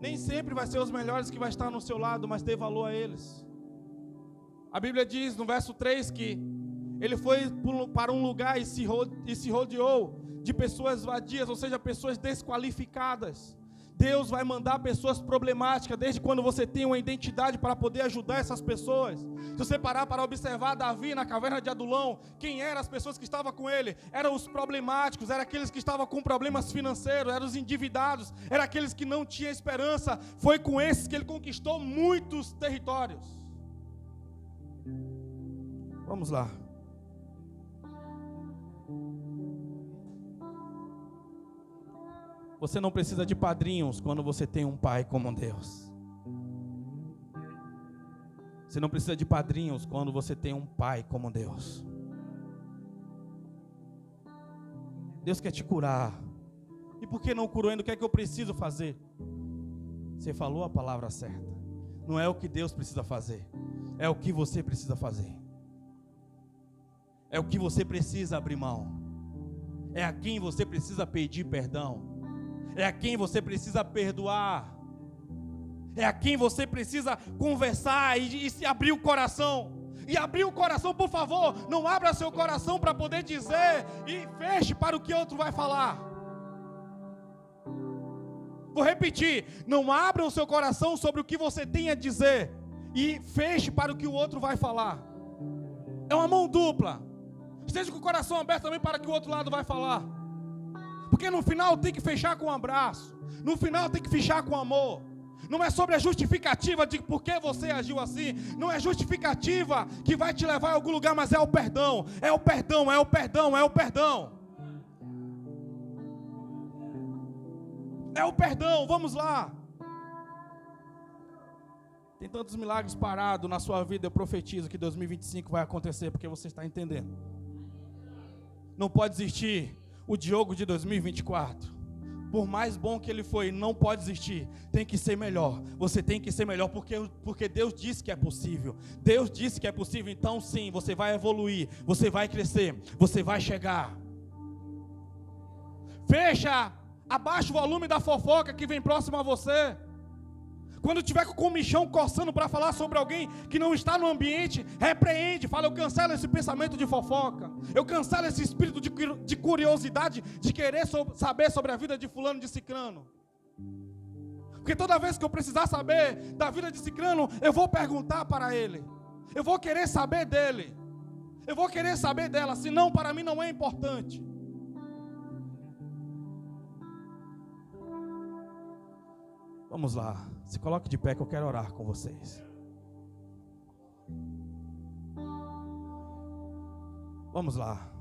Nem sempre vai ser os melhores que vai estar no seu lado, mas dê valor a eles. A Bíblia diz no verso 3 que ele foi para um lugar e se rodeou de pessoas vadias, ou seja, pessoas desqualificadas. Deus vai mandar pessoas problemáticas, desde quando você tem uma identidade para poder ajudar essas pessoas. Se você parar para observar Davi na caverna de Adulão, quem eram as pessoas que estavam com ele? Eram os problemáticos, eram aqueles que estavam com problemas financeiros, eram os endividados, eram aqueles que não tinham esperança. Foi com esses que ele conquistou muitos territórios. Vamos lá. Você não precisa de padrinhos quando você tem um pai como Deus. Você não precisa de padrinhos quando você tem um pai como Deus. Deus quer te curar. E por que não curou ainda? O que é que eu preciso fazer? Você falou a palavra certa. Não é o que Deus precisa fazer, é o que você precisa fazer. É o que você precisa abrir mão. É a quem você precisa pedir perdão. É a quem você precisa perdoar. É a quem você precisa conversar e se abrir o coração. E abrir o coração, por favor, não abra seu coração para poder dizer e feche para o que outro vai falar. Vou repetir, não abra o seu coração sobre o que você tem a dizer e feche para o que o outro vai falar. É uma mão dupla. Esteja com o coração aberto também para o que o outro lado vai falar. Porque no final tem que fechar com um abraço. No final tem que fechar com amor. Não é sobre a justificativa de por que você agiu assim. Não é justificativa que vai te levar a algum lugar, mas é o perdão. É o perdão, é o perdão, é o perdão. É o perdão, vamos lá. Tem tantos milagres parados na sua vida. Eu profetizo que 2025 vai acontecer, porque você está entendendo. Não pode existir o Diogo de 2024, por mais bom que ele foi, não pode existir. Tem que ser melhor. Você tem que ser melhor, porque Deus disse que é possível. Deus disse que é possível, então sim, você vai evoluir, você vai crescer, você vai chegar. Fecha, abaixa o volume da fofoca que vem próximo a você. Quando tiver com o comichão coçando para falar sobre alguém que não está no ambiente, repreende, fala: eu cancelo esse pensamento de fofoca, eu cancelo esse espírito de curiosidade, de querer saber sobre a vida de fulano, de cicrano. Porque toda vez que eu precisar saber da vida de cicrano, eu vou perguntar para ele, eu vou querer saber dele, eu vou querer saber dela, senão para mim não é importante. Vamos lá, se coloque de pé que eu quero orar com vocês. Vamos lá.